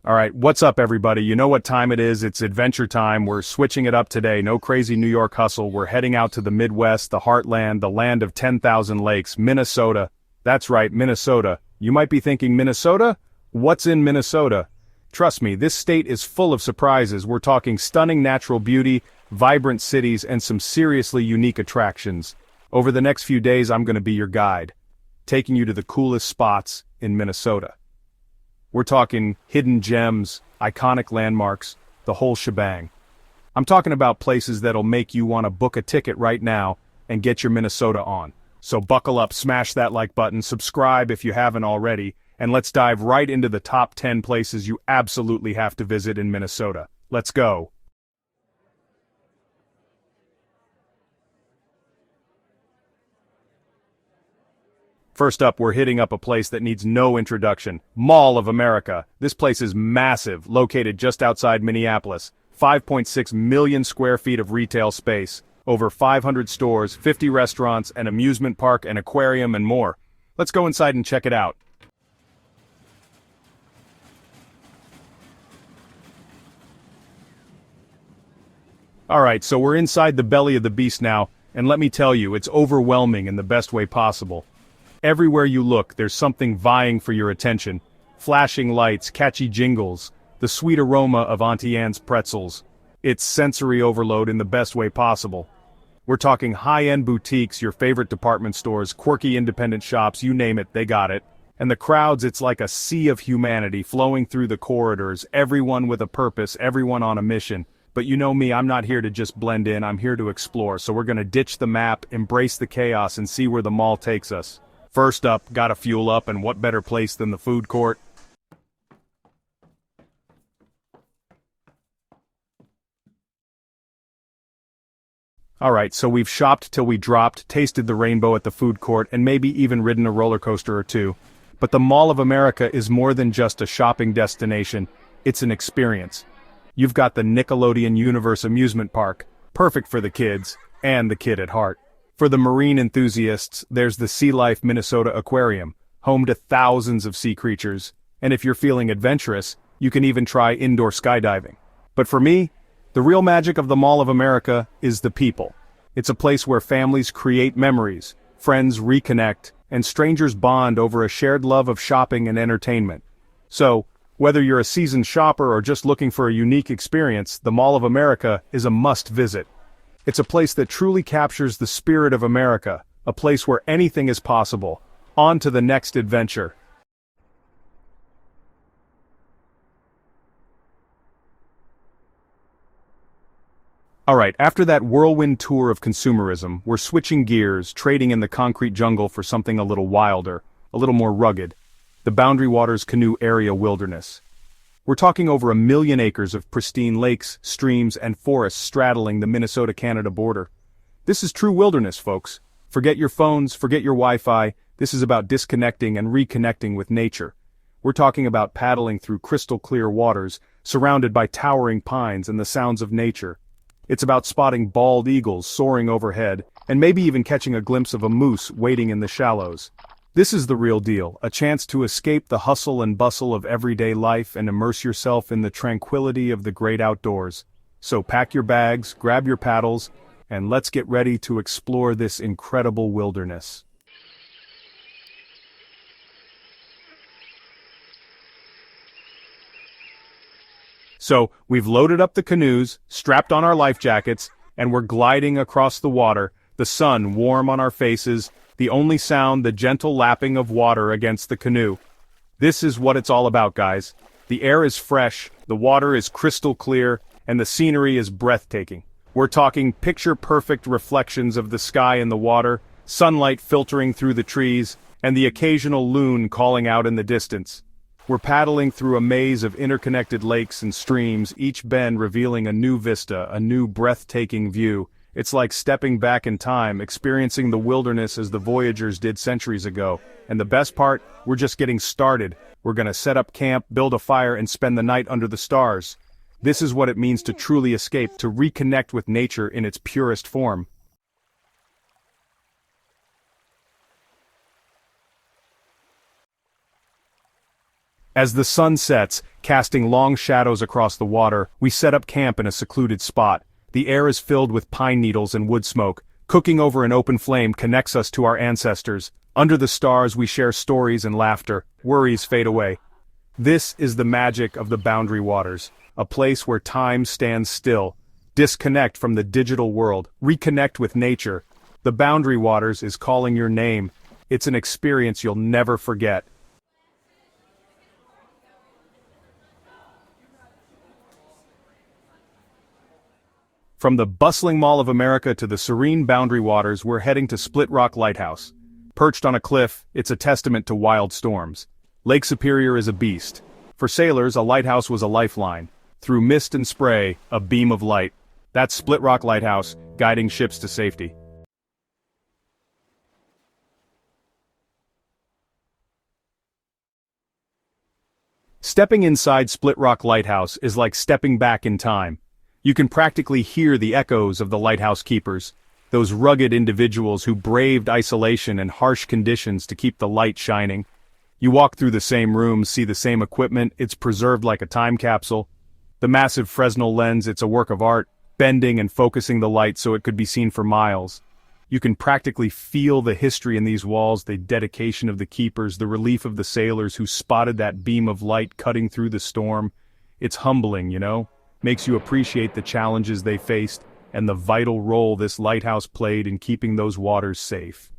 All right, what's up, everybody? You know what time it is? It's adventure time. We're switching it up today. No crazy New York hustle. We're heading out to the Midwest, the heartland, the land of 10,000 lakes, Minnesota. That's right, Minnesota. You might be thinking, Minnesota? What's in Minnesota? Trust me, this state is full of surprises. We're talking stunning natural beauty, vibrant cities, and some seriously unique attractions. Over the next few days, I'm going to be your guide, taking you to the coolest spots in Minnesota. We're talking hidden gems, iconic landmarks, the whole shebang. I'm talking about places that'll make you want to book a ticket right now and get your Minnesota on. So buckle up, smash that like button, subscribe if you haven't already, and let's dive right into the top 10 places you absolutely have to visit in Minnesota. Let's go. First up, we're hitting up a place that needs no introduction. Mall of America. This place is massive, located just outside Minneapolis. 5.6 million square feet of retail space. Over 500 stores, 50 restaurants, an amusement park, an aquarium, and more. Let's go inside and check it out. Alright, so we're inside the belly of the beast now, and let me tell you, it's overwhelming in the best way possible. Everywhere you look, there's something vying for your attention. Flashing lights, catchy jingles, the sweet aroma of Auntie Anne's pretzels. It's sensory overload in the best way possible. We're talking high-end boutiques, your favorite department stores, quirky independent shops, you name it, they got it. And the crowds, it's like a sea of humanity flowing through the corridors, everyone with a purpose, everyone on a mission. But you know me, I'm not here to just blend in, I'm here to explore, so we're gonna ditch the map, embrace the chaos, and see where the mall takes us. First up, gotta fuel up, and what better place than the food court? Alright, so we've shopped till we dropped, tasted the rainbow at the food court, and maybe even ridden a roller coaster or two. But the Mall of America is more than just a shopping destination, it's an experience. You've got the Nickelodeon Universe amusement park, perfect for the kids, and the kid at heart. For the marine enthusiasts, there's the Sea Life Minnesota Aquarium, home to thousands of sea creatures, and if you're feeling adventurous, you can even try indoor skydiving. But for me, the real magic of the Mall of America is the people. It's a place where families create memories, friends reconnect, and strangers bond over a shared love of shopping and entertainment. So, whether you're a seasoned shopper or just looking for a unique experience, the Mall of America is a must-visit. It's a place that truly captures the spirit of America, a place where anything is possible. On to the next adventure. Alright, after that whirlwind tour of consumerism, we're switching gears, trading in the concrete jungle for something a little wilder, a little more rugged. The Boundary Waters Canoe Area Wilderness. We're talking over 1 million acres of pristine lakes, streams, and forests straddling the Minnesota-Canada border. This is true wilderness, folks. Forget your phones, forget your Wi-Fi, this is about disconnecting and reconnecting with nature. We're talking about paddling through crystal-clear waters, surrounded by towering pines and the sounds of nature. It's about spotting bald eagles soaring overhead, and maybe even catching a glimpse of a moose wading in the shallows. This is the real deal, a chance to escape the hustle and bustle of everyday life and immerse yourself in the tranquility of the great outdoors. So pack your bags, grab your paddles, and let's get ready to explore this incredible wilderness. So, we've loaded up the canoes, strapped on our life jackets, and we're gliding across the water, the sun warm on our faces, the only sound the gentle lapping of water against the canoe. This is what it's all about, guys. The air is fresh, the water is crystal clear, and the scenery is breathtaking. We're talking picture-perfect reflections of the sky and the water, sunlight filtering through the trees, and the occasional loon calling out in the distance. We're paddling through a maze of interconnected lakes and streams, each bend revealing a new vista, a new breathtaking view. It's like stepping back in time, experiencing the wilderness as the voyagers did centuries ago. And the best part, we're just getting started. We're gonna set up camp, build a fire, and spend the night under the stars. This is what it means to truly escape, to reconnect with nature in its purest form. As the sun sets, casting long shadows across the water, we set up camp in a secluded spot. The air is filled with pine needles and wood smoke. Cooking over an open flame connects us to our ancestors. Under the stars we share stories and laughter. Worries fade away. This is the magic of the Boundary Waters, a place where time stands still. Disconnect from the digital world, reconnect with nature. The Boundary Waters is calling your name. It's an experience you'll never forget. From the bustling Mall of America to the serene Boundary Waters, we're heading to Split Rock Lighthouse. Perched on a cliff, it's a testament to wild storms. Lake Superior is a beast. For sailors, a lighthouse was a lifeline. Through mist and spray, a beam of light. That's Split Rock Lighthouse, guiding ships to safety. Stepping inside Split Rock Lighthouse is like stepping back in time. You can practically hear the echoes of the lighthouse keepers, those rugged individuals who braved isolation and harsh conditions to keep the light shining. You walk through the same rooms, see the same equipment, it's preserved like a time capsule. The massive Fresnel lens, it's a work of art, bending and focusing the light so it could be seen for miles. You can practically feel the history in these walls, the dedication of the keepers, the relief of the sailors who spotted that beam of light cutting through the storm. It's humbling, you know? Makes you appreciate the challenges they faced and the vital role this lighthouse played in keeping those waters safe.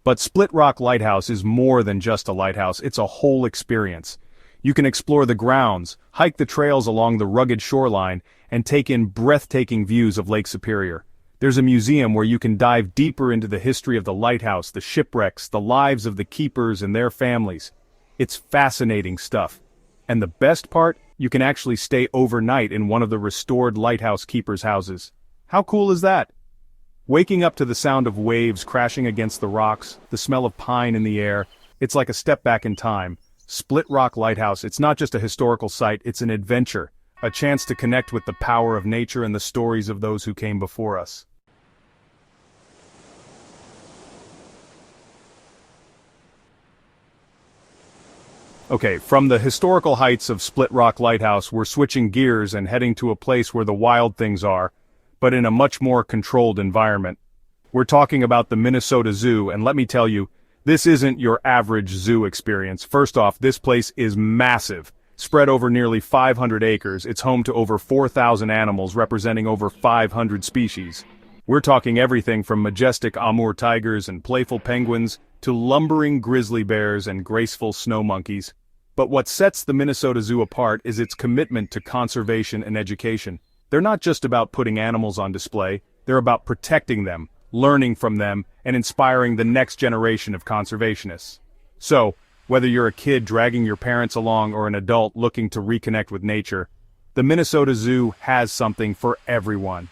But Split Rock Lighthouse is more than just a lighthouse, it's a whole experience. You can explore the grounds, hike the trails along the rugged shoreline, and take in breathtaking views of Lake Superior. There's a museum where you can dive deeper into the history of the lighthouse, the shipwrecks, the lives of the keepers and their families. It's fascinating stuff. And the best part, you can actually stay overnight in one of the restored lighthouse keepers' houses. How cool is that? Waking up to the sound of waves crashing against the rocks, the smell of pine in the air, it's like a step back in time. Split Rock Lighthouse, it's not just a historical site, it's an adventure, a chance to connect with the power of nature and the stories of those who came before us. Okay, from the historical heights of Split Rock Lighthouse, we're switching gears and heading to a place where the wild things are, but in a much more controlled environment. We're talking about the Minnesota Zoo, and let me tell you, this isn't your average zoo experience. First off, this place is massive. Spread over nearly 500 acres, it's home to over 4,000 animals representing over 500 species. We're talking everything from majestic Amur tigers and playful penguins to lumbering grizzly bears and graceful snow monkeys. But what sets the Minnesota Zoo apart is its commitment to conservation and education. They're not just about putting animals on display, they're about protecting them, learning from them, and inspiring the next generation of conservationists. So, whether you're a kid dragging your parents along or an adult looking to reconnect with nature, the Minnesota Zoo has something for everyone.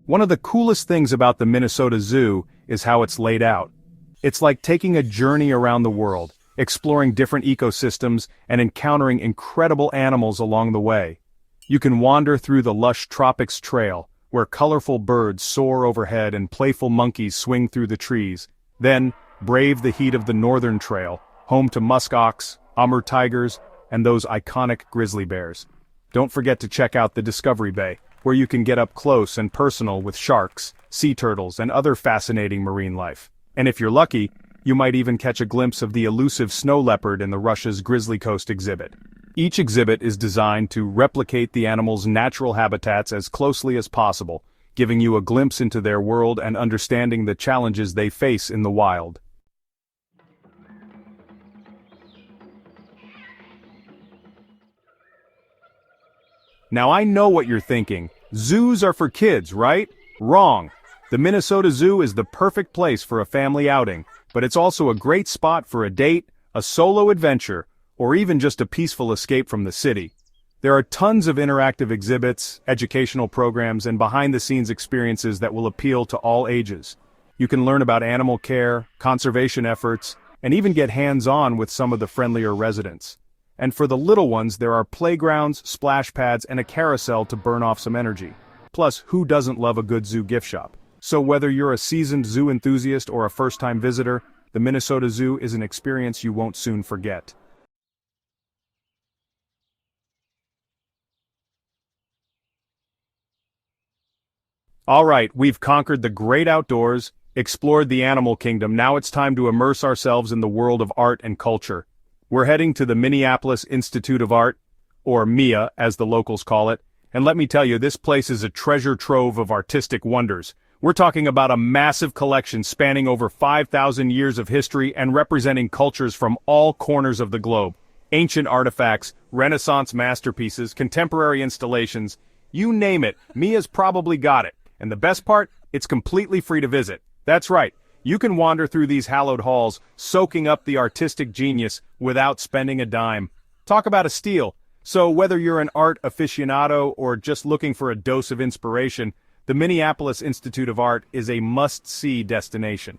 One of the coolest things about the Minnesota Zoo is how it's laid out. It's like taking a journey around the world, exploring different ecosystems and encountering incredible animals along the way. You can wander through the lush Tropics Trail, where colorful birds soar overhead and playful monkeys swing through the trees. Then, brave the heat of the Northern Trail, home to musk ox, Amur tigers, and those iconic grizzly bears. Don't forget to check out the Discovery Bay, where you can get up close and personal with sharks, sea turtles, and other fascinating marine life. And if you're lucky, you might even catch a glimpse of the elusive snow leopard in the Russia's Grizzly Coast exhibit. Each exhibit is designed to replicate the animal's natural habitats as closely as possible, giving you a glimpse into their world and understanding the challenges they face in the wild. Now I know what you're thinking. Zoos are for kids, right? Wrong. The Minnesota Zoo is the perfect place for a family outing, but it's also a great spot for a date, a solo adventure, or even just a peaceful escape from the city. There are tons of interactive exhibits, educational programs, and behind-the-scenes experiences that will appeal to all ages. You can learn about animal care, conservation efforts, and even get hands-on with some of the friendlier residents. And for the little ones, there are playgrounds, splash pads, and a carousel to burn off some energy. Plus, who doesn't love a good zoo gift shop? So whether you're a seasoned zoo enthusiast or a first-time visitor, the Minnesota Zoo is an experience you won't soon forget. Alright, we've conquered the great outdoors, explored the animal kingdom, now it's time to immerse ourselves in the world of art and culture. We're heading to the Minneapolis Institute of Art, or MIA as the locals call it, and let me tell you, this place is a treasure trove of artistic wonders. We're talking about a massive collection spanning over 5,000 years of history and representing cultures from all corners of the globe. Ancient artifacts, Renaissance masterpieces, contemporary installations, you name it, MIA's probably got it. And the best part? It's completely free to visit. That's right, you can wander through these hallowed halls, soaking up the artistic genius without spending a dime. Talk about a steal. So whether you're an art aficionado or just looking for a dose of inspiration, the Minneapolis Institute of Art is a must-see destination.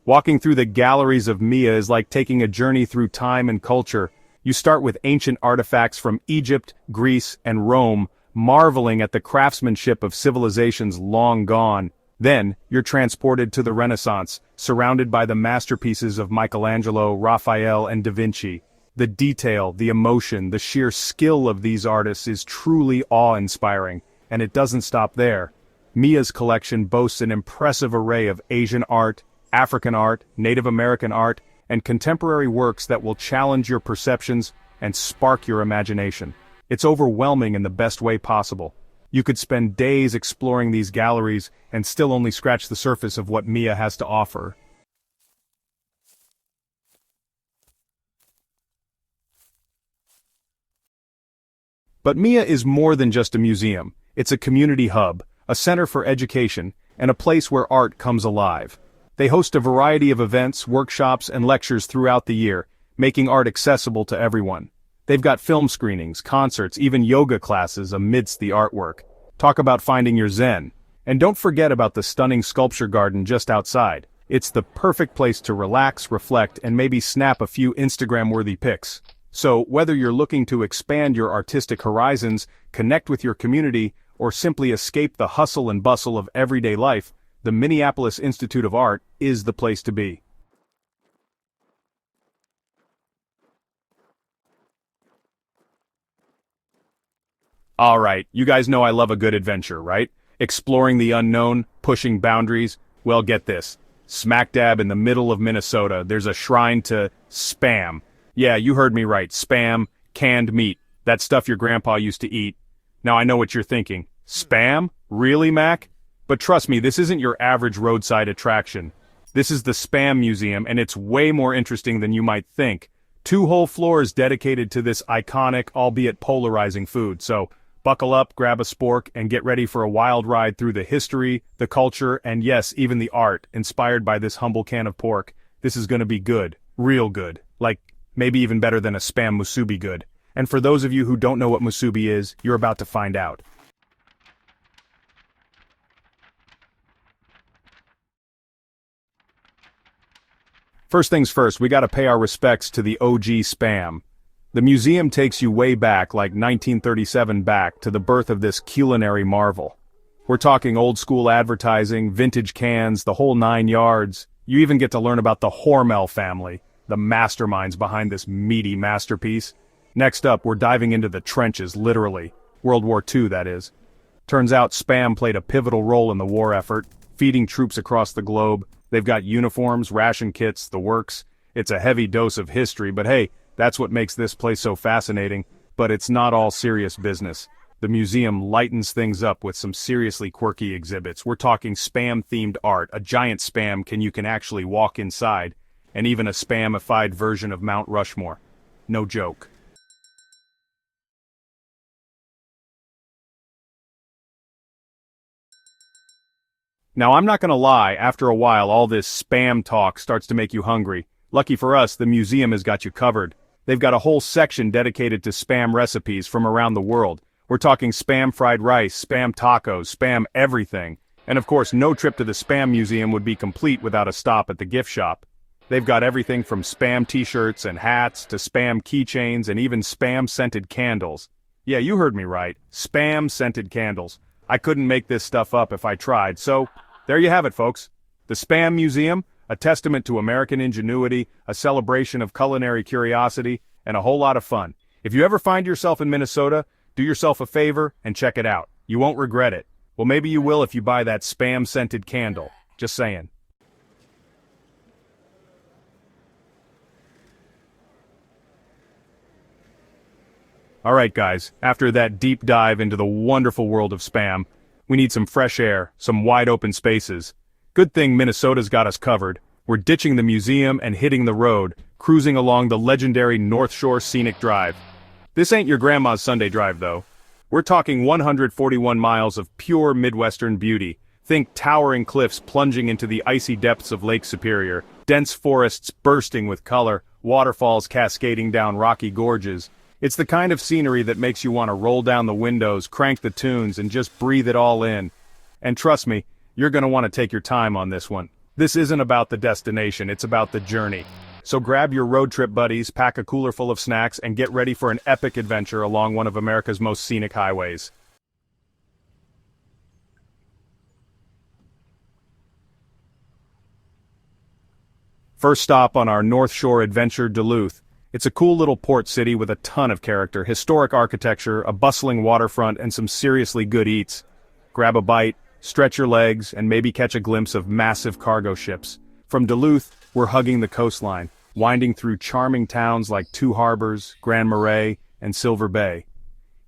Walking through the galleries of MIA is like taking a journey through time and culture. You start with ancient artifacts from Egypt, Greece, and Rome, marveling at the craftsmanship of civilizations long gone. Then, you're transported to the Renaissance, surrounded by the masterpieces of Michelangelo, Raphael, and Da Vinci. The detail, the emotion, the sheer skill of these artists is truly awe-inspiring, and it doesn't stop there. MIA's collection boasts an impressive array of Asian art, African art, Native American art, and contemporary works that will challenge your perceptions and spark your imagination. It's overwhelming in the best way possible. You could spend days exploring these galleries and still only scratch the surface of what MIA has to offer. But MIA is more than just a museum. It's a community hub, a center for education, and a place where art comes alive. They host a variety of events, workshops, and lectures throughout the year, making art accessible to everyone. They've got film screenings, concerts, even yoga classes amidst the artwork. Talk about finding your zen. And don't forget about the stunning sculpture garden just outside. It's the perfect place to relax, reflect, and maybe snap a few Instagram-worthy pics. So, whether you're looking to expand your artistic horizons, connect with your community, or simply escape the hustle and bustle of everyday life, the Minneapolis Institute of Art is the place to be. Alright, you guys know I love a good adventure, right? Exploring the unknown, pushing boundaries. Well, get this. Smack dab in the middle of Minnesota, there's a shrine to Spam. Yeah, you heard me right, Spam, canned meat. That stuff your grandpa used to eat. Now I know what you're thinking. Spam? Really, Mac? But trust me, this isn't your average roadside attraction. This is the Spam Museum, and it's way more interesting than you might think. 2 whole floors dedicated to this iconic, albeit polarizing food, so buckle up, grab a spork, and get ready for a wild ride through the history, the culture, and yes, even the art, inspired by this humble can of pork. This is gonna be good. Real good. Like, maybe even better than a Spam musubi good. And for those of you who don't know what musubi is, you're about to find out. First things first, we gotta pay our respects to the OG Spam. The museum takes you way back, like 1937 back, to the birth of this culinary marvel. We're talking old-school advertising, vintage cans, the whole 9 yards. You even get to learn about the Hormel family, the masterminds behind this meaty masterpiece. Next up, we're diving into the trenches, literally. World War II, that is. Turns out Spam played a pivotal role in the war effort, feeding troops across the globe. They've got uniforms, ration kits, the works. It's a heavy dose of history, but hey, that's what makes this place so fascinating. But it's not all serious business. The museum lightens things up with some seriously quirky exhibits. We're talking Spam-themed art, a giant Spam you can actually walk inside, and even a Spamified version of Mount Rushmore. No joke. Now I'm not gonna lie, after a while all this Spam talk starts to make you hungry. Lucky for us, the museum has got you covered. They've got a whole section dedicated to Spam recipes from around the world. We're talking Spam fried rice, Spam tacos, Spam everything. And of course, no trip to the Spam Museum would be complete without a stop at the gift shop. They've got everything from Spam t-shirts and hats to Spam keychains and even Spam-scented candles. Yeah, you heard me right. Spam-scented candles. I couldn't make this stuff up if I tried, so there you have it, folks. The Spam Museum, a testament to American ingenuity, a celebration of culinary curiosity, and a whole lot of fun. If you ever find yourself in Minnesota, do yourself a favor and check it out. You won't regret it. Well, maybe you will if you buy that Spam-scented candle. Just saying. Alright guys, after that deep dive into the wonderful world of Spam, we need some fresh air, some wide open spaces. Good thing Minnesota's got us covered. We're ditching the museum and hitting the road, cruising along the legendary North Shore Scenic Drive. This ain't your grandma's Sunday drive though. We're talking 141 miles of pure Midwestern beauty. Think towering cliffs plunging into the icy depths of Lake Superior, dense forests bursting with color, waterfalls cascading down rocky gorges. It's the kind of scenery that makes you want to roll down the windows, crank the tunes, and just breathe it all in. And trust me, you're going to want to take your time on this one. This isn't about the destination, it's about the journey. So grab your road trip buddies, pack a cooler full of snacks, and get ready for an epic adventure along one of America's most scenic highways. First stop on our North Shore adventure, Duluth. It's a cool little port city with a ton of character, historic architecture, a bustling waterfront, and some seriously good eats. Grab a bite, stretch your legs, and maybe catch a glimpse of massive cargo ships. From Duluth, we're hugging the coastline, winding through charming towns like Two Harbors, Grand Marais, and Silver Bay.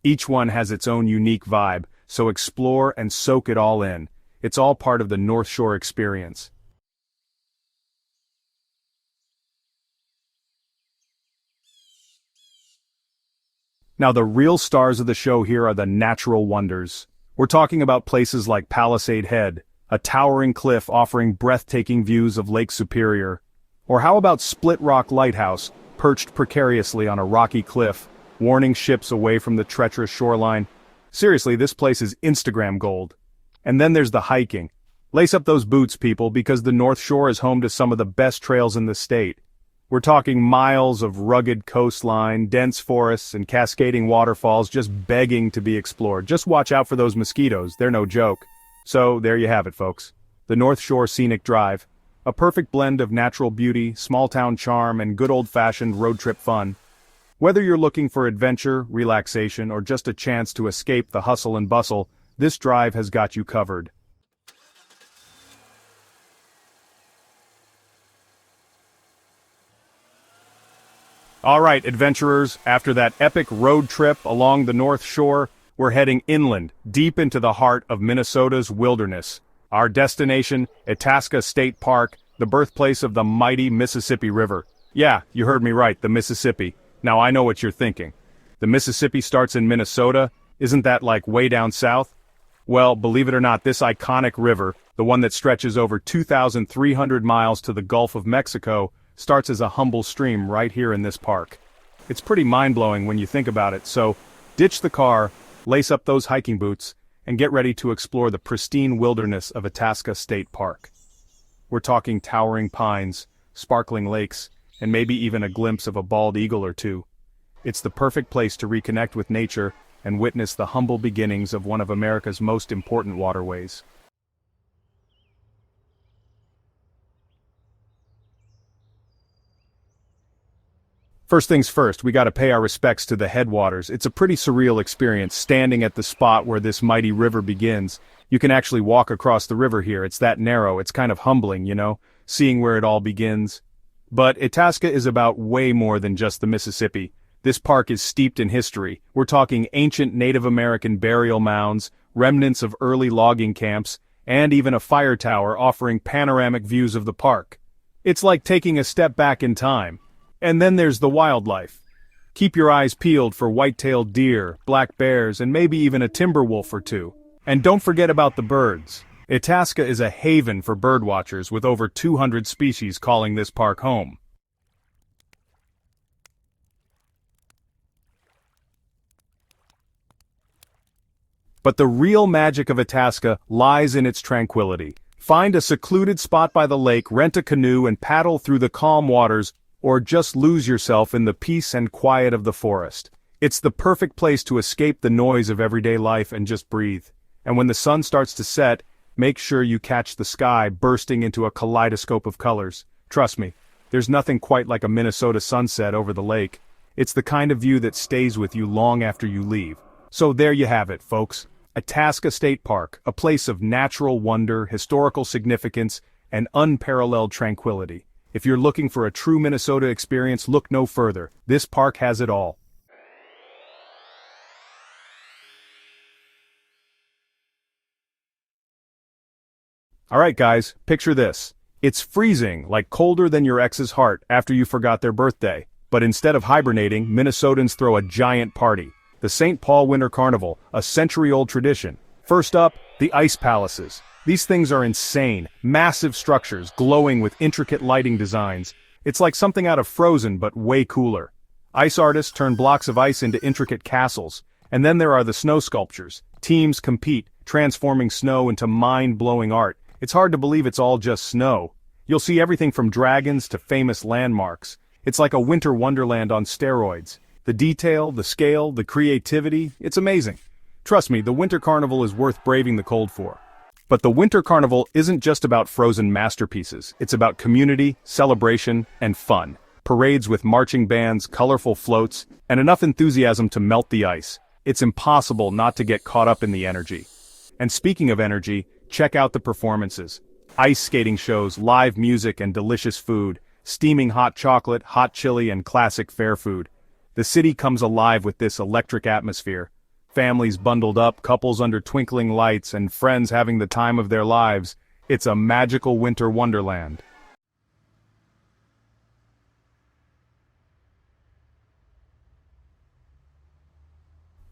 Each one has its own unique vibe, so explore and soak it all in. It's all part of the North Shore experience. Now the real stars of the show here are the natural wonders. We're talking about places like Palisade Head, a towering cliff offering breathtaking views of Lake Superior. Or how about Split Rock Lighthouse, perched precariously on a rocky cliff, warning ships away from the treacherous shoreline? Seriously, this place is Instagram gold. And then there's the hiking. Lace up those boots, people, because the North Shore is home to some of the best trails in the state. We're talking miles of rugged coastline, dense forests, and cascading waterfalls just begging to be explored. Just watch out for those mosquitoes, they're no joke. So, there you have it, folks. The North Shore Scenic Drive. A perfect blend of natural beauty, small-town charm, and good old-fashioned road trip fun. Whether you're looking for adventure, relaxation, or just a chance to escape the hustle and bustle, this drive has got you covered. Alright, adventurers, after that epic road trip along the North Shore, we're heading inland, deep into the heart of Minnesota's wilderness. Our destination, Itasca State Park, the birthplace of the mighty Mississippi River. Yeah, you heard me right, the Mississippi. Now I know what you're thinking. The Mississippi starts in Minnesota, isn't that like way down south? Well, believe it or not, this iconic river, the one that stretches over 2,300 miles to the Gulf of Mexico, starts as a humble stream right here in this park. It's pretty mind-blowing when you think about it, so ditch the car, lace up those hiking boots, and get ready to explore the pristine wilderness of Itasca State Park. We're talking towering pines, sparkling lakes, and maybe even a glimpse of a bald eagle or two. It's the perfect place to reconnect with nature and witness the humble beginnings of one of America's most important waterways. First things first, we gotta pay our respects to the headwaters. It's a pretty surreal experience standing at the spot where this mighty river begins. You can actually walk across the river here, it's that narrow, it's kind of humbling, you know, seeing where it all begins. But Itasca is about way more than just the Mississippi. This park is steeped in history. We're talking ancient Native American burial mounds, remnants of early logging camps, and even a fire tower offering panoramic views of the park. It's like taking a step back in time. And then there's the wildlife. Keep your eyes peeled for white-tailed deer, black bears, and maybe even a timber wolf or two. And don't forget about the birds. Itasca is a haven for birdwatchers with over 200 species calling this park home. But the real magic of Itasca lies in its tranquility. Find a secluded spot by the lake, rent a canoe and paddle through the calm waters, or just lose yourself in the peace and quiet of the forest. It's the perfect place to escape the noise of everyday life and just breathe. And when the sun starts to set, make sure you catch the sky bursting into a kaleidoscope of colors. Trust me, there's nothing quite like a Minnesota sunset over the lake. It's the kind of view that stays with you long after you leave. So there you have it, folks. Itasca State Park, a place of natural wonder, historical significance, and unparalleled tranquility. If you're looking for a true Minnesota experience, look no further. This park has it all. Alright guys, picture this. It's freezing, like colder than your ex's heart after you forgot their birthday. But instead of hibernating, Minnesotans throw a giant party. The St. Paul Winter Carnival, a century-old tradition. First up, the ice palaces. These things are insane, massive structures glowing with intricate lighting designs. It's like something out of Frozen but way cooler. Ice artists turn blocks of ice into intricate castles. And then there are the snow sculptures. Teams compete, transforming snow into mind-blowing art. It's hard to believe it's all just snow. You'll see everything from dragons to famous landmarks. It's like a winter wonderland on steroids. The detail, the scale, the creativity, it's amazing. Trust me, the Winter Carnival is worth braving the cold for. But the Winter Carnival isn't just about frozen masterpieces. It's about community, celebration, and fun. Parades with marching bands, colorful floats, and enough enthusiasm to melt the ice. It's impossible not to get caught up in the energy. And speaking of energy, check out the performances. Ice skating shows, live music, and delicious food. Steaming hot chocolate, hot chili, and classic fair food. The city comes alive with this electric atmosphere. Families bundled up, couples under twinkling lights, and friends having the time of their lives. It's a magical winter wonderland.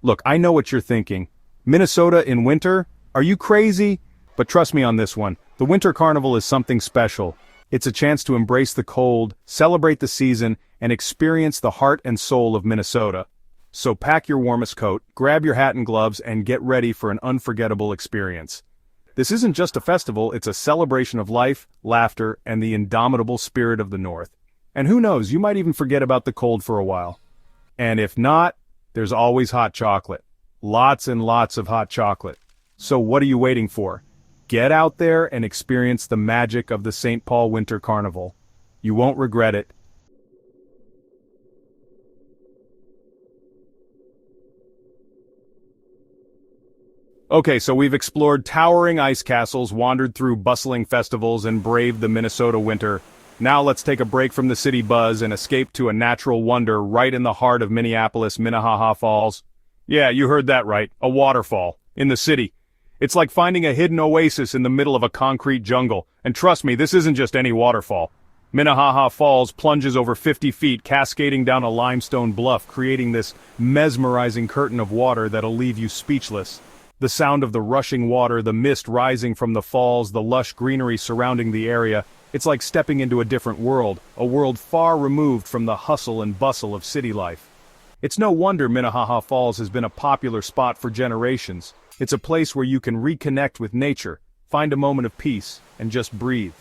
Look, I know what you're thinking. Minnesota in winter? Are you crazy? But trust me on this one, the Winter Carnival is something special. It's a chance to embrace the cold, celebrate the season, and experience the heart and soul of Minnesota. So pack your warmest coat, grab your hat and gloves, and get ready for an unforgettable experience. This isn't just a festival, it's a celebration of life, laughter, and the indomitable spirit of the North. And who knows, you might even forget about the cold for a while. And if not, there's always hot chocolate. Lots and lots of hot chocolate. So what are you waiting for? Get out there and experience the magic of the St. Paul Winter Carnival. You won't regret it. Okay, so we've explored towering ice castles, wandered through bustling festivals, and braved the Minnesota winter. Now let's take a break from the city buzz and escape to a natural wonder right in the heart of Minneapolis, Minnehaha Falls. Yeah, you heard that right, a waterfall, in the city. It's like finding a hidden oasis in the middle of a concrete jungle, and trust me, this isn't just any waterfall. Minnehaha Falls plunges over 50 feet, cascading down a limestone bluff, creating this mesmerizing curtain of water that'll leave you speechless. The sound of the rushing water, the mist rising from the falls, the lush greenery surrounding the area, it's like stepping into a different world, a world far removed from the hustle and bustle of city life. It's no wonder Minnehaha Falls has been a popular spot for generations. It's a place where you can reconnect with nature, find a moment of peace, and just breathe.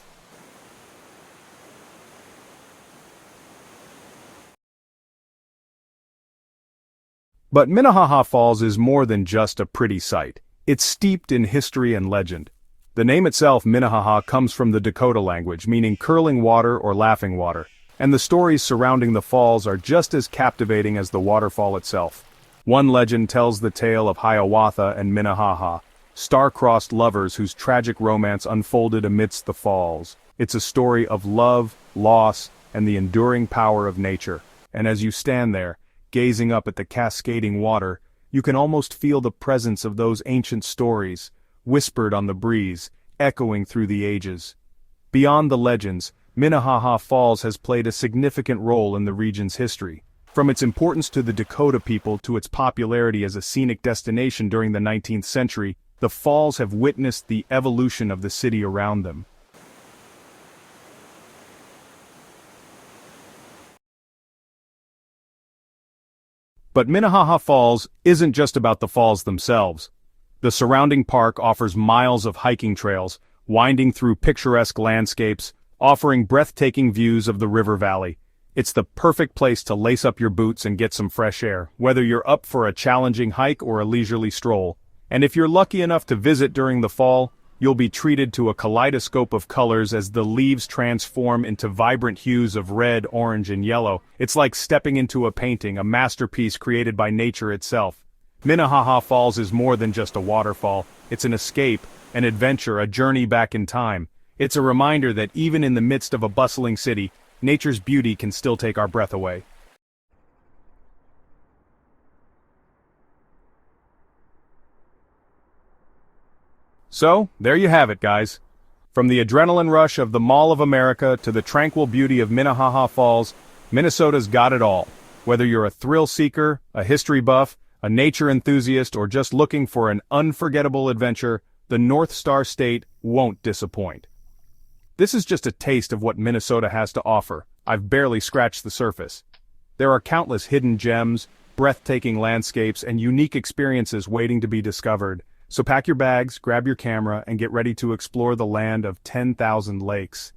But Minnehaha Falls is more than just a pretty sight. It's steeped in history and legend. The name itself, Minnehaha, comes from the Dakota language, meaning curling water or laughing water. And the stories surrounding the falls are just as captivating as the waterfall itself. One legend tells the tale of Hiawatha and Minnehaha, star-crossed lovers whose tragic romance unfolded amidst the falls. It's a story of love, loss, and the enduring power of nature. And as you stand there, gazing up at the cascading water, you can almost feel the presence of those ancient stories, whispered on the breeze, echoing through the ages. Beyond the legends, Minnehaha Falls has played a significant role in the region's history. From its importance to the Dakota people to its popularity as a scenic destination during the 19th century, the falls have witnessed the evolution of the city around them. But Minnehaha Falls isn't just about the falls themselves. The surrounding park offers miles of hiking trails, winding through picturesque landscapes, offering breathtaking views of the river valley. It's the perfect place to lace up your boots and get some fresh air, whether you're up for a challenging hike or a leisurely stroll. And if you're lucky enough to visit during the fall, you'll be treated to a kaleidoscope of colors as the leaves transform into vibrant hues of red, orange, and yellow. It's like stepping into a painting, a masterpiece created by nature itself. Minnehaha Falls is more than just a waterfall. It's an escape, an adventure, a journey back in time. It's a reminder that even in the midst of a bustling city, nature's beauty can still take our breath away. So, there you have it, guys. From the adrenaline rush of the Mall of America to the tranquil beauty of Minnehaha Falls, Minnesota's got it all. Whether you're a thrill seeker, a history buff, a nature enthusiast, or just looking for an unforgettable adventure, the North Star State won't disappoint. This is just a taste of what Minnesota has to offer. I've barely scratched the surface. There are countless hidden gems, breathtaking landscapes, and unique experiences waiting to be discovered. So pack your bags, grab your camera, and get ready to explore the land of 10,000 lakes.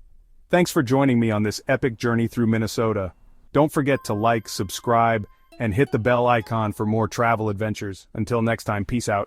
Thanks for joining me on this epic journey through Minnesota. Don't forget to like, subscribe, and hit the bell icon for more travel adventures. Until next time, peace out.